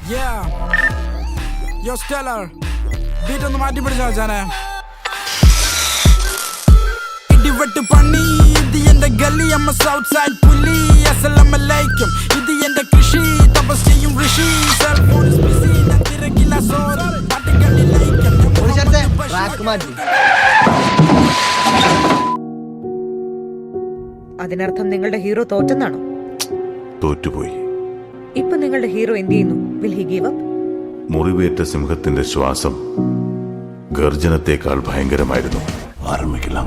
Yeah. Yo, Stellar. Beat on the mighty British Jana. ഇടിവെട്ട് പണി ഇത് എന്റെ ഗല്ലി അമ്മ സൗത്ത് സൈഡ് പുലി അസ്സലാമലൈക്കും ഇത് എന്റെ കൃഷി തപസ് ചെയ്യും ഋഷി സെൽഫോൺ ബിസി തിരക്കില്ല സോറി പാട്ടുകളിലേക്കും അതിനർത്ഥം നിങ്ങളുടെ ഹീറോ തോറ്റെന്നാണോ? തോറ്റുപോയി. ഇപ്പൊ നിങ്ങളുടെ ഹീറോ എന്ത് ചെയ്യുന്നു? Will he give up? മുറിവേറ്റ സിംഹത്തിന്റെ ശ്വാസം ഗർജനത്തെക്കാൾ ഭയങ്കരമായിരുന്നു. ആരംഭിക്കില്ല.